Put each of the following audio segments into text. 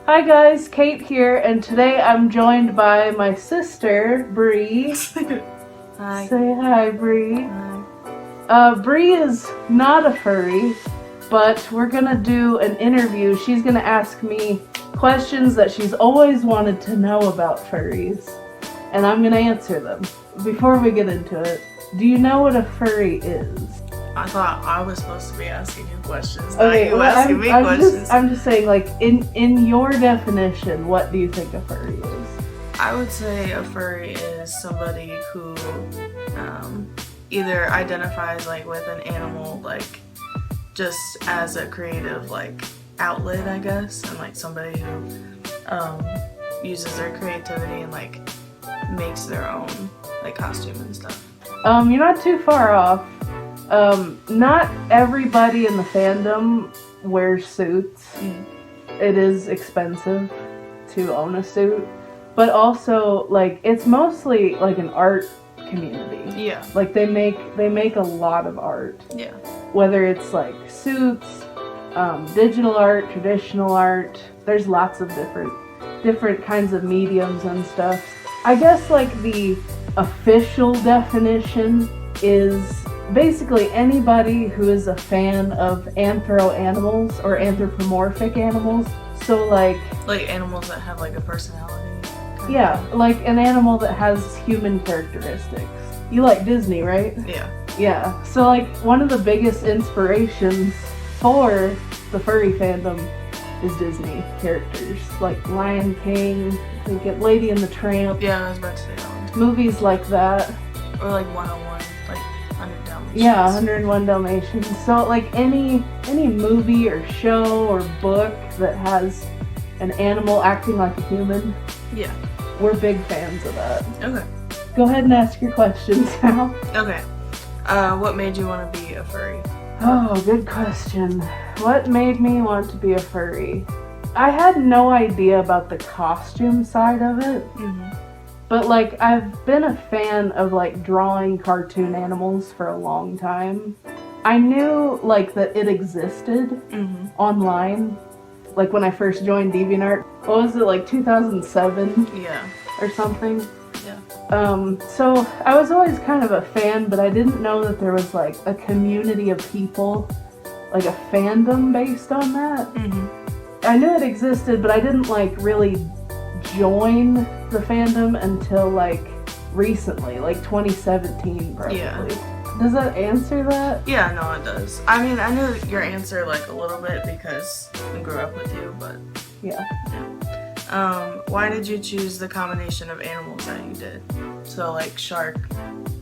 Hi guys, Kate here, and today I'm joined by my sister, Bree. Hi. Say hi, Bree. Hi. Bree is not a furry, but we're gonna do an interview. She's gonna ask me questions that she's always wanted to know about furries, and I'm gonna answer them. Before we get into it, do you know what a furry is? I thought I was supposed to be asking you questions. Okay, Not you asking me questions. I'm just saying, like, in your definition, what do you think a furry is? I would say a furry is somebody who either identifies like with an animal, like just as a creative like outlet, I guess, and like somebody who uses their creativity and like makes their own like costume and stuff. You're not too far off. Not everybody in the fandom wears suits. It is expensive to own a suit, but also like it's mostly like an art community. Yeah. Like they make a lot of art. Yeah. Whether it's like suits, digital art, traditional art. There's lots of different kinds of mediums and stuff. I guess like the official definition is basically anybody who is a fan of anthro animals or anthropomorphic animals. So like animals that have like a personality. Yeah, like an animal that has human characteristics. You like Disney, right? Yeah. Yeah. So like one of the biggest inspirations for the furry fandom is Disney characters. Like Lion King, I think it Lady and the Tramp. Yeah, I was about to say that one. Movies like that. Or like 101, like 100 Dalmatians. Yeah, 101 Dalmatians. So like any movie or show or book that has an animal acting like a human, Yeah. we're big fans of that. Okay. Go ahead and ask your questions now. Okay. What made you want to be a furry? Oh, good question. What made me want to be a furry? I had no idea about the costume side of it. Mm-hmm. But like I've been a fan of like drawing cartoon animals for a long time. I knew like that it existed online. Like when I first joined DeviantArt, what was it, like 2007? Yeah. Or something? Yeah. So I was always kind of a fan, but I didn't know that there was like a community of people, like a fandom based on that. I knew it existed, but I didn't like really join the fandom until like recently, like 2017 probably. Yeah. Does that answer that? Yeah, no, it does. I mean, I knew your answer like a little bit because I grew up with you, but Yeah. why did you choose the combination of animals that you did? So like shark,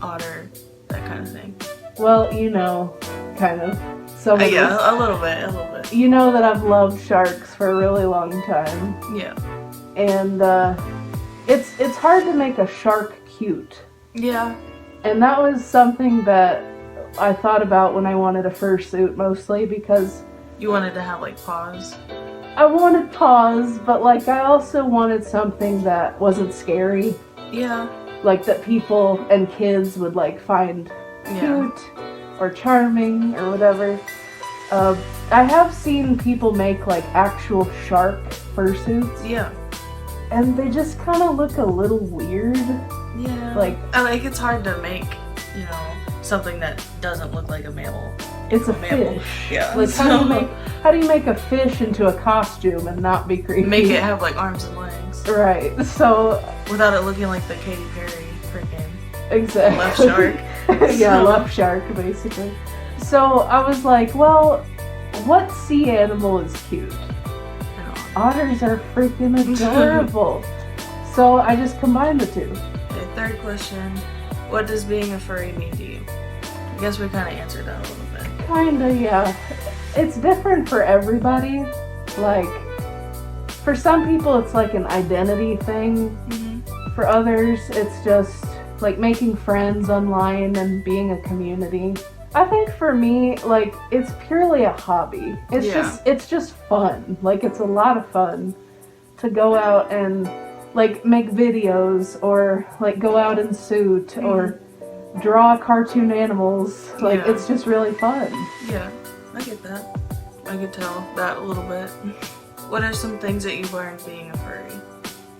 otter, that kind of thing. Well, you know, kind of. Some of Yeah, this. a little bit. You know that I've loved sharks for a really long time. Yeah. And it's hard to make a shark cute. Yeah. And that was something that I thought about when I wanted a fursuit, mostly because You wanted to have like paws. I wanted paws, but like I also wanted something that wasn't scary. Yeah. Like that people and kids would like find cute or charming or whatever. I have seen people make like actual shark fursuits. Yeah. And they just kind of look a little weird. Yeah. Like it's hard to make, something that doesn't look like a mammal. it's a mammal. fish. Yeah. Like how do you make a fish into a costume and not be creepy? Make it have like arms and legs. Right. So Without it looking like the Katy Perry freaking exactly. left shark. Yeah, So- left shark basically. So I was like, well, what sea animal is cute? Otters are freaking adorable. So I just combined the two. Okay, third question. What does being a furry mean to you? I guess we kind of answered that a little bit. Kinda, yeah. It's different for everybody. Like, for some people it's like an identity thing. For others it's just like making friends online and being a community. I think for me, like, it's purely a hobby. It's just fun. Like, it's a lot of fun to go out and like make videos or like go out in suit or draw cartoon animals. Like, it's just really fun. Yeah, I get that. I could tell that a little bit. what are some things that you've learned being a furry?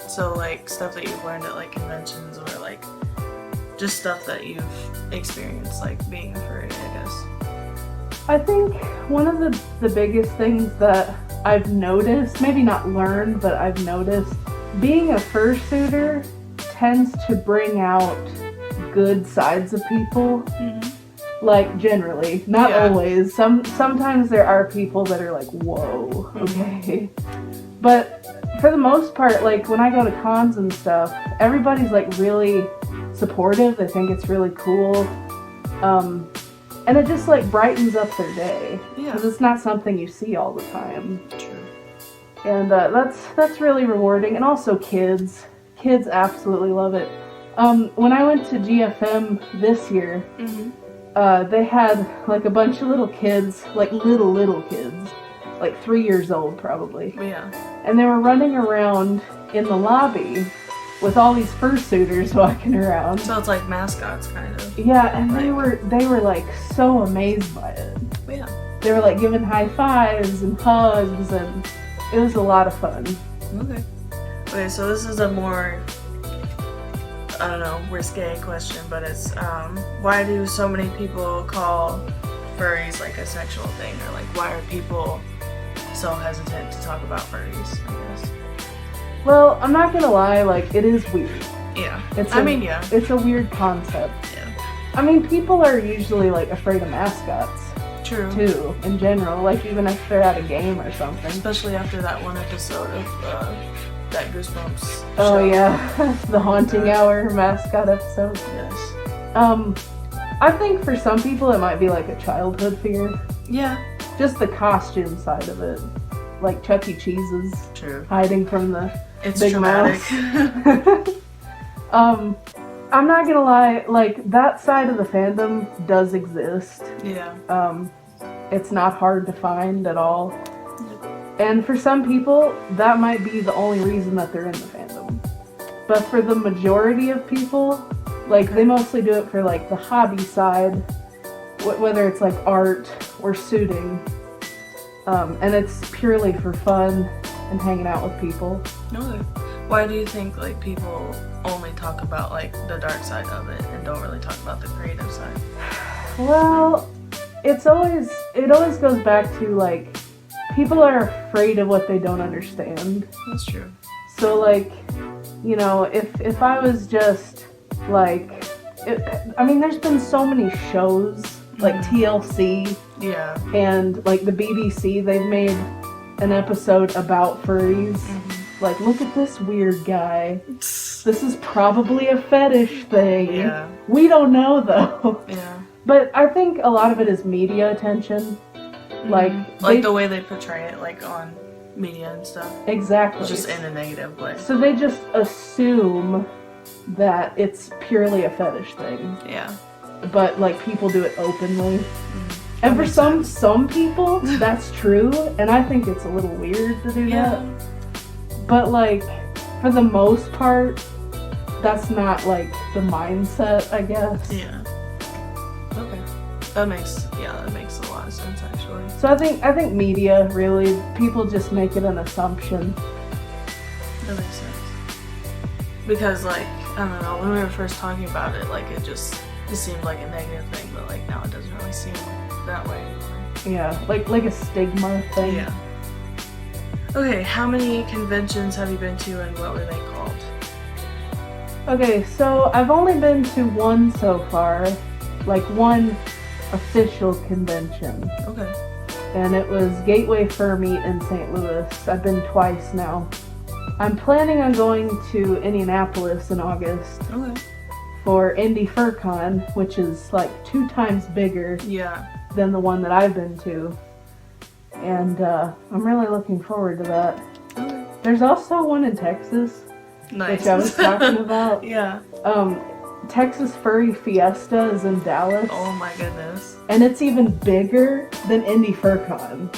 So, like, stuff that you've learned at, like, conventions or, like, just stuff that you've experienced, like, being a furry, I guess. I think one of the biggest things that I've noticed, maybe not learned, but I've noticed, being a fursuiter tends to bring out good sides of people. Like, generally, not always. Sometimes there are people that are like, whoa, okay. But for the most part, like, when I go to cons and stuff, everybody's like really supportive. They think it's really cool. And it just like brightens up their day. Because it's not something you see all the time. True. And that's really rewarding. And also kids. Kids absolutely love it. When I went to GFM this year, they had like a bunch of little kids, like little kids, like 3 years old probably. Yeah. And they were running around in the lobby with all these fursuiters walking around. So it's like mascots, kind of. Yeah, and they were like so amazed by it. Yeah. They were like giving high fives and hugs, and it was a lot of fun. Okay. Okay, so this is a more, I don't know, risque question, but it's, why do so many people call furries like a sexual thing? Or like, why are people so hesitant to talk about furries, I guess? Well, I'm not gonna lie, like, it is weird. Yeah. It's a weird concept. Yeah. I mean, people are usually, like, afraid of mascots. True. Too, in general. Like, even if they're at a game or something. Especially after that one episode of, that Goosebumps Oh, show. yeah. The Haunting Hour mascot episode. Yes. I think for some people it might be, like, a childhood fear. Yeah. Just the costume side of it. Like Chuck E. Cheese's. True. Hiding from the It's big traumatic. mouse. I'm not gonna lie, like, that side of the fandom does exist. Yeah. It's not hard to find at all. And for some people, that might be the only reason that they're in the fandom. But for the majority of people, like, they mostly do it for, like, the hobby side, whether it's, like, art or suiting. And it's purely for fun and hanging out with people. Okay. Why do you think, like, people only talk about, like, the dark side of it and don't really talk about the creative side? Well, it always goes back to, like, people are afraid of what they don't understand. That's true. So, like, you know, if I was just, like, I mean, there's been so many shows, like TLC. Yeah. And, like, the BBC, they've made an episode about furries. Like, look at this weird guy. This is probably a fetish thing. Yeah. We don't know, though. Yeah. But I think a lot of it is media attention. Like the way they portray it, like, on media and stuff. Exactly. Just in a negative way. So they just assume that it's purely a fetish thing. Yeah. But, like, people do it openly. And for some people, that's true, and I think it's a little weird to do that. But, like, for the most part, that's not, like, the mindset, I guess. Yeah. Okay. That makes a lot of sense, actually. So I think media, really, people just make it an assumption. That makes sense. Because, like, I don't know, when we were first talking about it, like, it seemed like a negative thing, but, like, now it doesn't really seem that way anymore. Yeah, like a stigma thing. Yeah. Okay, how many conventions have you been to and what were they called? Okay, so I've only been to one so far, like one official convention. Okay. And it was Gateway Fur Meet in St. Louis. I've been twice now. I'm planning on going to Indianapolis in August. Okay. For Indy FurCon, which is like 2 times bigger than the one that I've been to. And I'm really looking forward to that. Okay. There's also one in Texas, which I was talking about. Yeah. Texas Furry Fiesta is in Dallas. Oh my goodness. And it's even bigger than Indy FurCon.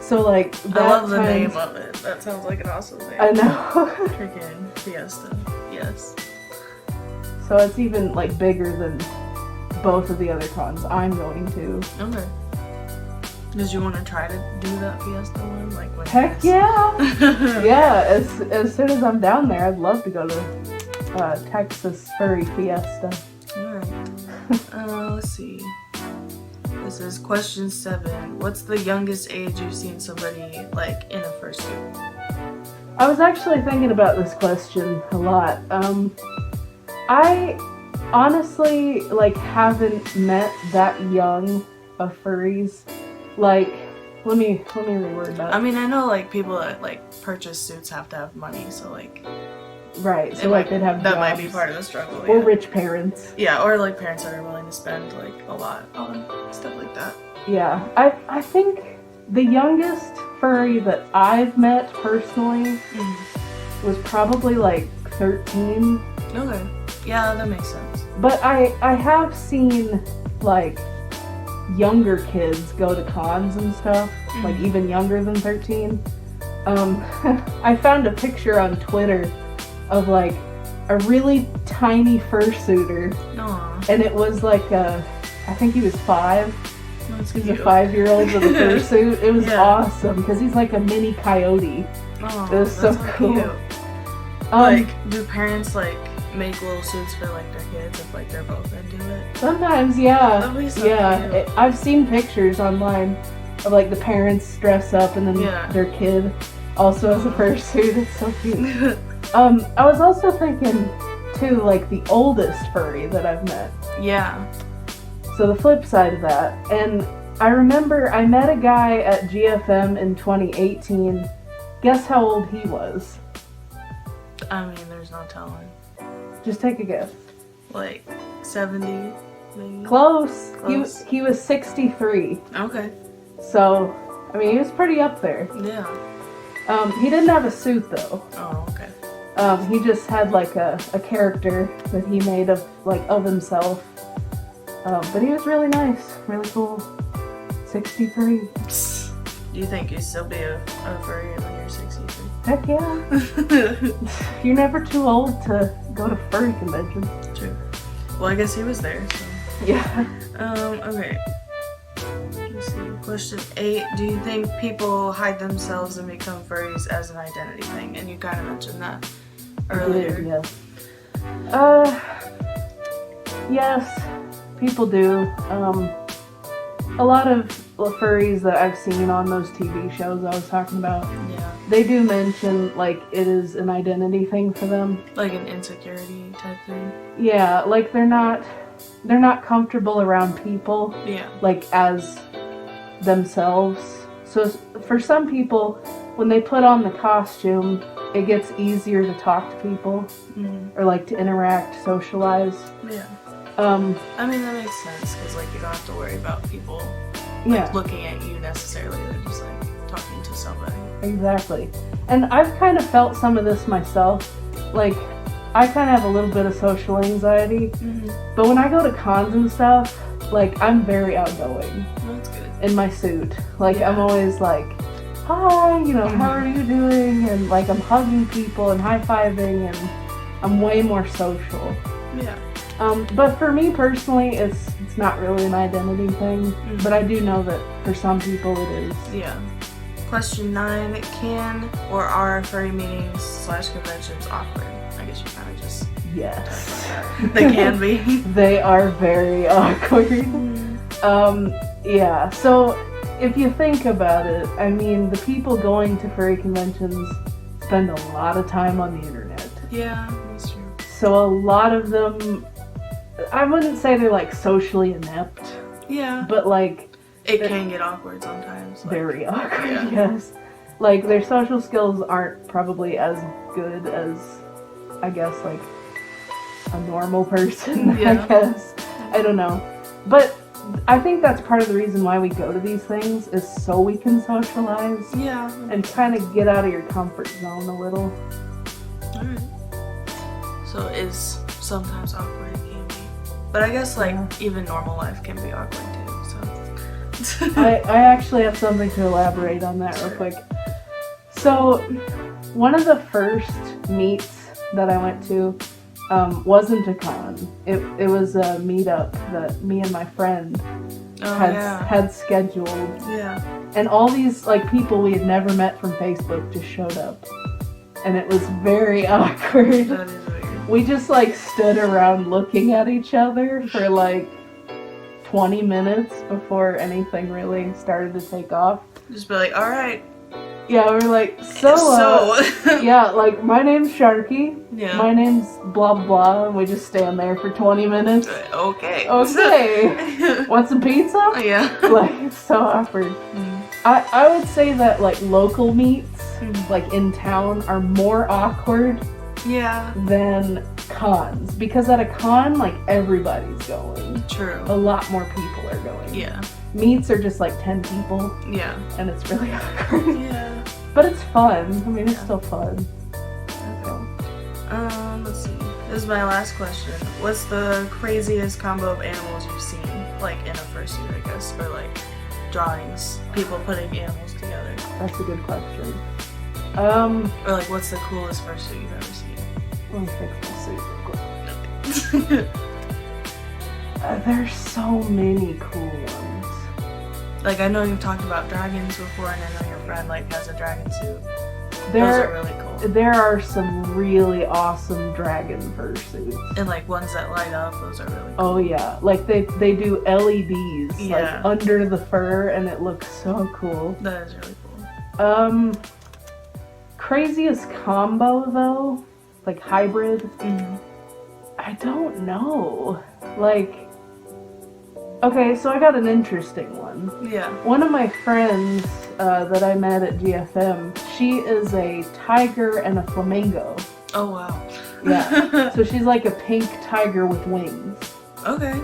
So, like, that I love the name of it. That sounds like an awesome name. I know. Freaking Fiesta. Yes. So it's even, like, bigger than both of the other cons I'm going to. Okay. Did you want to try to do that Fiesta one? Like when Heck yeah! Yeah, as soon as I'm down there, I'd love to go to Texas Furry Fiesta. Alright. Let's see. This is question 7. What's the youngest age you've seen somebody like in a fursuit? I was actually thinking about this question a lot. I honestly like haven't met that young of furries. Like, let me reword that. I mean, I know like people that like purchase suits have to have money, so like. Right, so like they'd have that jobs. might be part of the struggle. Or rich parents. Yeah, or like parents that are willing to spend like a lot on stuff like that. Yeah, I think the youngest furry that I've met personally was probably like 13. Okay. Yeah, that makes sense. But I have seen like younger kids go to cons and stuff, like even younger than 13. I found a picture on Twitter of like a really tiny fursuiter. Aww. And it was like I think he was 5. That's He's cute. a 5-year-old with a fursuit. It was awesome because he's like a mini coyote. Oh, It was so cool. Cute. Like, do parents like make little suits for like their kids if like they're both into it? Sometimes, yeah. That'd be so cute. I've seen pictures online of like the parents dress up and then their kid also has a fursuit. It's so cute. I was also thinking too, like the oldest furry that I've met. Yeah. So the flip side of that, and I remember I met a guy at GFM in 2018. Guess how old he was? I mean, there's no telling. Just take a guess. Like 70, maybe. Close. He was 63. Okay. So, I mean, he was pretty up there. Yeah. He didn't have a suit though. Oh, okay. He just had like a character that he made of himself. But he was really nice, really cool. 63. Do you think you'd still be a furry when you're 63? Heck yeah. You're never too old to go to furry conventions. True. Well, I guess he was there, so. Yeah. Okay. Let's see. Question 8. Do you think people hide themselves and become furries as an identity thing? And you kind of mentioned that earlier. Yeah. Yes, people do. A lot of furries that I've seen on those TV shows I was talking about, they do mention like it is an identity thing for them. Like an insecurity type thing. Yeah, like they're not comfortable around people. Yeah. Like as themselves. So for some people, when they put on the costume, it gets easier to talk to people or like to interact, socialize. Yeah. I mean, that makes sense because like you don't have to worry about people looking at you necessarily. They're just like talking to somebody. Exactly. And I've kind of felt some of this myself. Like, I kind of have a little bit of social anxiety. But when I go to cons and stuff, like, I'm very outgoing. That's good. In my suit. Like, I'm always like, hi, how are you doing? And like, I'm hugging people and high-fiving and I'm way more social. Yeah. But for me personally, it's not really an identity thing. But I do know that for some people it is. Yeah. Question 9. Can or are furry meetings / conventions awkward? I guess you kind of just... Yes. They can be. They are very awkward. Yeah, so if you think about it, I mean, the people going to furry conventions spend a lot of time on the internet. Yeah, that's true. So a lot of them, I wouldn't say they're like socially inept. Yeah. But like... It can get awkward sometimes. Like, very awkward, yes. Like, their social skills aren't probably as good as, I guess, like, a normal person, I guess. I don't know. But I think that's part of the reason why we go to these things, is so we can socialize. Yeah. And kind of get out of your comfort zone a little. Alright. So it is sometimes awkward, it can be. But I guess, like, even normal life can be awkward, too, so... I actually have something to elaborate on that real quick. So, one of the first meets that I went to, wasn't a con. It was a meetup that me and my friend had scheduled. Yeah. And all these like people we had never met from Facebook just showed up. And it was very awkward. That is weird. We just like stood around looking at each other for like 20 minutes before anything really started to take off. Just be like, alright. Yeah, we're like, so yeah, like, my name's Sharky. Yeah. My name's blah blah, and we just stand there for 20 minutes. Okay. Okay. Want some pizza? Yeah. Like, it's so awkward. Mm. I would say that, like, local meets, like, in town are more awkward than cons. Because at a con, like, everybody's going. True. A lot more people are going. Yeah. Meets are just, like, 10 people. Yeah. And it's really awkward. Yeah. But it's fun. I mean, it's still fun. Okay. Let's see. This is my last question. What's the craziest combo of animals you've seen? Like, in a fursuit, I guess. Or, like, drawings. People putting animals together. That's a good question. Or, like, what's the coolest fursuit you've ever seen? Let me fix my suit real quick. There's so many cool ones. Like, I know you've talked about dragons before, and I know your friend, like, has a dragon suit. Those are really cool. There are some really awesome dragon fursuits. And, like, ones that light up, those are really cool. Oh, yeah. Like, they do LEDs, like, under the fur, and it looks so cool. That is really cool. Craziest combo, though? Like, hybrid? I don't know. Like... Okay, so I got an interesting one. Yeah. One of my friends that I met at GFM, she is a tiger and a flamingo. Oh, wow. Yeah. So she's like a pink tiger with wings. Okay.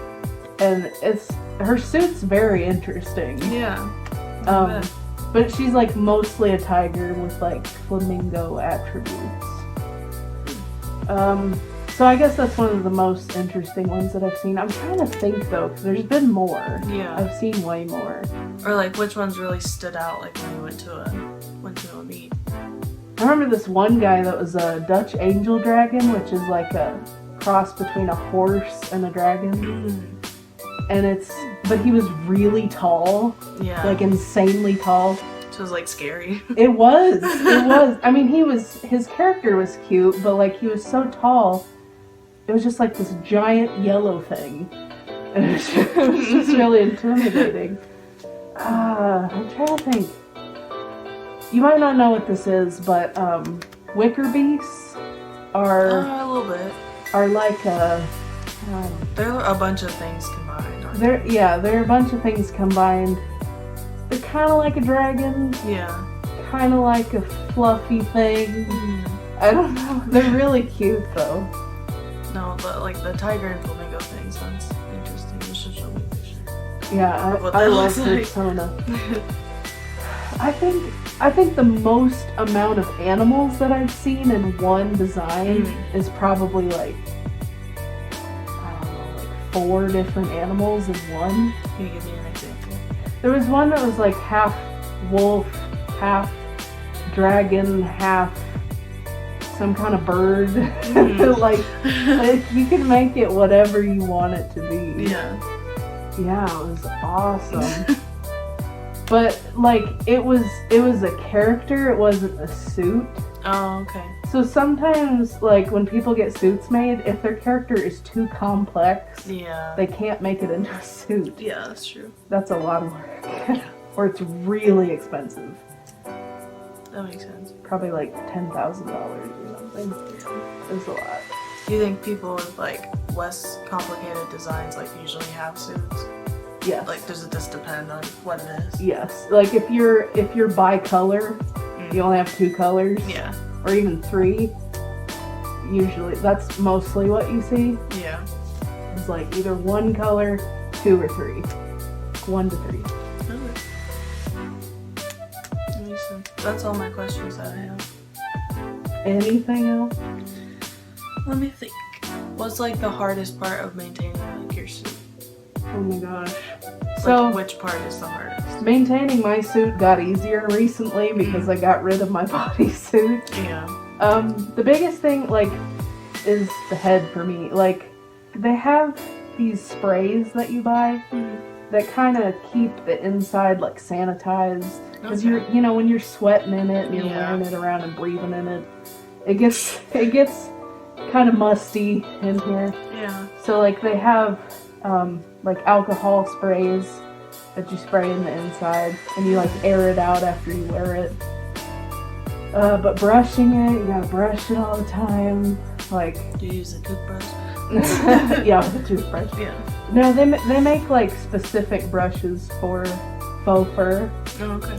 And her suit's very interesting. Yeah. But she's like mostly a tiger with like flamingo attributes. So I guess that's one of the most interesting ones that I've seen. I'm trying to think though, because there's been more. Yeah. I've seen way more. Or like which ones really stood out like when you went to a meet? I remember this one guy that was a Dutch angel dragon, which is like a cross between a horse and a dragon. And but he was really tall. Yeah. Like insanely tall. So it was like scary. It was. I mean, his character was cute, but like he was so tall. It was just like this giant yellow thing. And it was just really intimidating. I'm trying to think. You might not know what this is, but wicker beasts are a little bit. Are like they're a bunch of things combined. They're a bunch of things combined. They're kind of like a dragon. Yeah. Kind of like a fluffy thing. I don't know. They're really cute though. No, but like the tiger and flamingo thing sounds interesting. You should show me a picture. Yeah, I love Persona. I think the most amount of animals that I've seen in one design is probably like, I don't know, like 4 different animals in one. Can you give me an example? There was one that was like half wolf, half dragon, half some kind of bird. like you can make it whatever you want it to be. Yeah, it was awesome. But like it was a character, it wasn't a suit. Oh, okay. So sometimes like when people get suits made, if their character is too complex, they can't make it into a suit. Yeah, that's true. That's a lot of work. Or it's really expensive. That makes sense. Probably like $10,000 or something. It's a lot. Do you think people with like less complicated designs like usually have suits? Yes. Like, does it just depend on what it is? Yes. Like if you're bicolor, you only have 2 colors. Yeah. Or even 3. Usually, that's mostly what you see. Yeah. It's like either 1 color, 2 or 3. 1 to 3. That's all my questions that I have. Anything else? Let me think. What's like the hardest part of maintaining like your suit? Oh my gosh. So which part is the hardest? Maintaining my suit got easier recently because I got rid of my bodysuit. Yeah. The biggest thing, like, is the head for me. Like, they have these sprays that you buy that kind of keep the inside, like, sanitized. Because when you're sweating in it and you're wearing it around and breathing in it, it gets kind of musty in here. Yeah. So, like, they have, like, alcohol sprays that you spray in the inside, and you, like, air it out after you wear it. But brushing it, you gotta brush it all the time. Like, do you use a toothbrush? Yeah, with a toothbrush. Yeah. No, they make, like, specific brushes for faux fur. Oh, okay.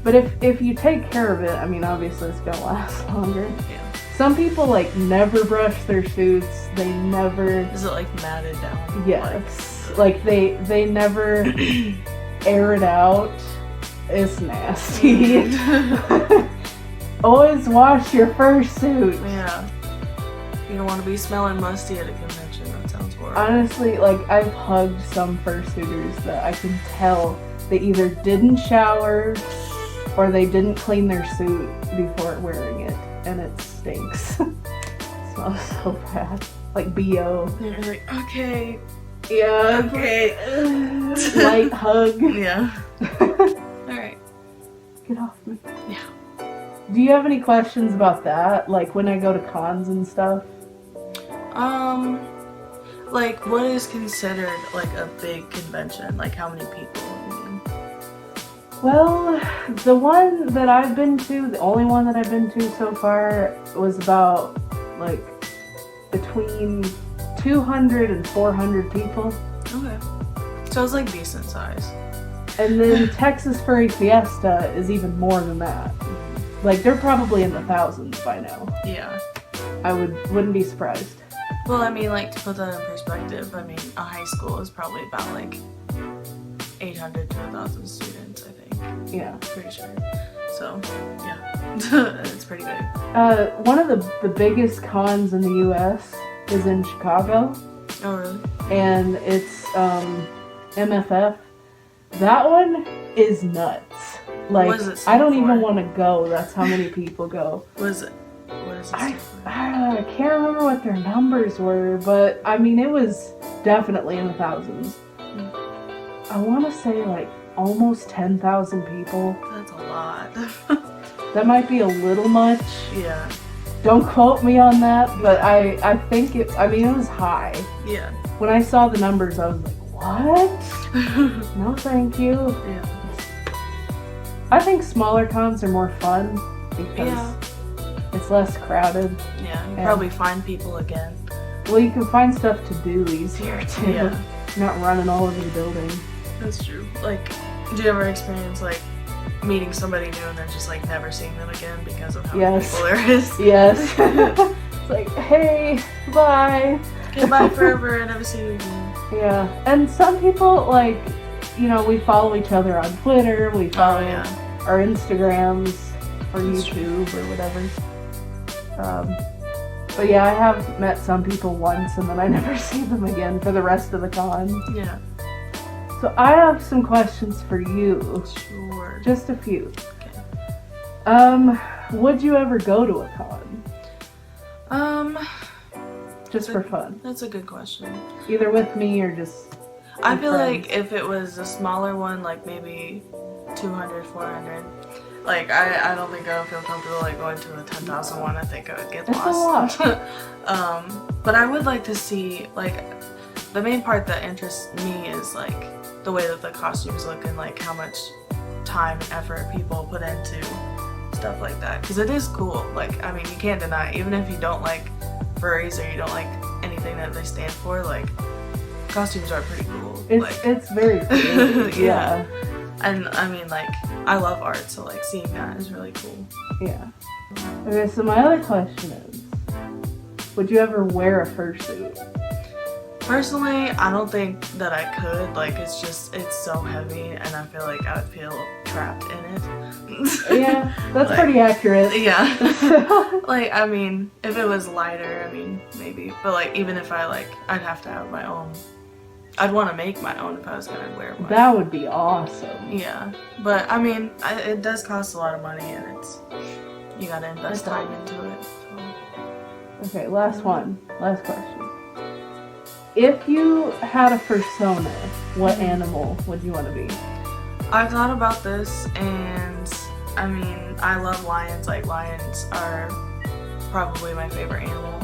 But if you take care of it, I mean, obviously it's gonna last longer. Yeah. Some people, like, never brush their suits. They never... Is it, like, matted down? Yes. Like, they never air it out. It's nasty. Always wash your fursuit. Yeah. You don't want to be smelling musty at a convention. That sounds horrible. Honestly, like, I've hugged some fursuiters that I can tell they either didn't shower or they didn't clean their suit before wearing it, and it stinks. It smells so bad. Like BO. And you're like, okay. Yeah. Okay. Light hug. Yeah. Alright. Get off me. Yeah. Do you have any questions about that? Like, when I go to cons and stuff? Like, what is considered, like, a big convention? Like, how many people? Well, the one that I've been to, the only one that I've been to so far, was about, like, between 200 and 400 people. Okay. So it's, like, decent size. And then Texas Furry Fiesta is even more than that. Like, they're probably in the thousands by now. Yeah. I wouldn't be surprised. Well, I mean, like, to put that in perspective, I mean, a high school is probably about, like, 800 to 1,000 students, I think. Yeah. Pretty sure. So, yeah. It's pretty big. One of the biggest cons in the U.S. is in Chicago. Oh, really? And it's MFF. That one is nuts. Like, What does it I don't stand even for? want to go. That's how many people go. What is it stand for? I can't remember what their numbers were, but I mean, it was definitely in the thousands. I want to say like almost 10,000 people. That's a lot. That might be a little much. Yeah. Don't quote me on that, but I think it was high. Yeah. When I saw the numbers, I was like, what? No, thank you. Yeah. I think smaller cons are more fun because it's less crowded. Yeah, you probably find people again. Well, you can find stuff to do easier too. Yeah. You're not running all over the building. That's true. Like, do you ever experience, like, meeting somebody new and then just, like, never seeing them again because of how many people there is? Yes. It's like, hey, bye. Goodbye forever, I never see you again. Yeah. And some people, like, we follow each other on Twitter, we follow our Instagrams, or YouTube, or whatever. But yeah, I have met some people once, and then I never see them again for the rest of the con. Yeah. So I have some questions for you. Sure. Just a few. Okay. Would you ever go to a con? Just for fun. That's a good question. Either with me or just I feel friends. like if it was a smaller one, like maybe 200, 400, like I don't think I would feel comfortable like going to a 10,000 one. I think I would get lost. That's a lot. But I would like to see, like, the main part that interests me is like the way that the costumes look and like how much time and effort people put into stuff like that, because it is cool. Like, I mean, you can't deny it. Even if you don't like furries or you don't like anything that they stand for, like, costumes are pretty cool. It's very cool. Yeah. And I mean, like, I love art, so like seeing that is really cool. Yeah. Okay, so my other question is, would you ever wear a fursuit? Personally, I don't think that I could. Like, it's so heavy, and I feel like I would feel trapped in it. Yeah, that's like, pretty accurate. Yeah. Like, I mean, if it was lighter, I mean, maybe. But like, even if I'd have to have my own. I'd want to make my own if I was gonna wear one. That would be awesome. Yeah, but I mean, it does cost a lot of money, and it's you gotta invest time into it. So. Okay, last one. Last question. If you had a persona, what animal would you want to be? I thought about this, and I mean, I love lions. Like, lions are probably my favorite animal.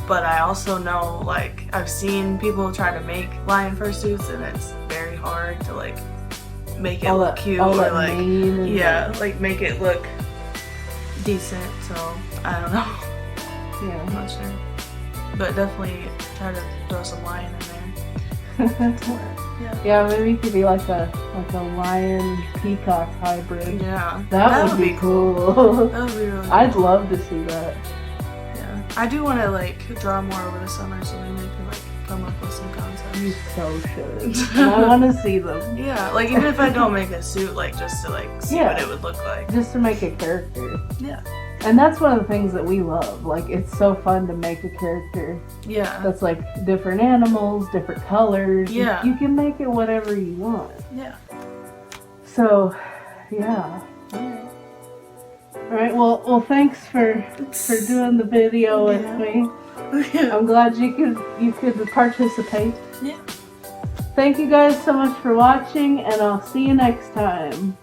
But I also know, like, I've seen people try to make lion fursuits, and it's very hard to, like, make it look cute or, like, like, make it look decent. So, I don't know. Yeah. I'm not sure. But definitely try to throw some lion in there. Yeah, maybe you could be like a lion peacock hybrid. Yeah, that would be cool. That would be really cool. I'd love to see that. Yeah, I do want to like draw more over the summer, so maybe we can like come up with some concepts. You so should. And I want to see them. Yeah, like even if I don't make a suit, like just to like see what it would look like. Just to make a character. Yeah. And that's one of the things that we love. Like, it's so fun to make a character. Yeah. That's like different animals, different colors. Yeah. You can make it whatever you want. Yeah. So, yeah. Alright, well thanks for doing the video with me. I'm glad you could participate. Yeah. Thank you guys so much for watching, and I'll see you next time.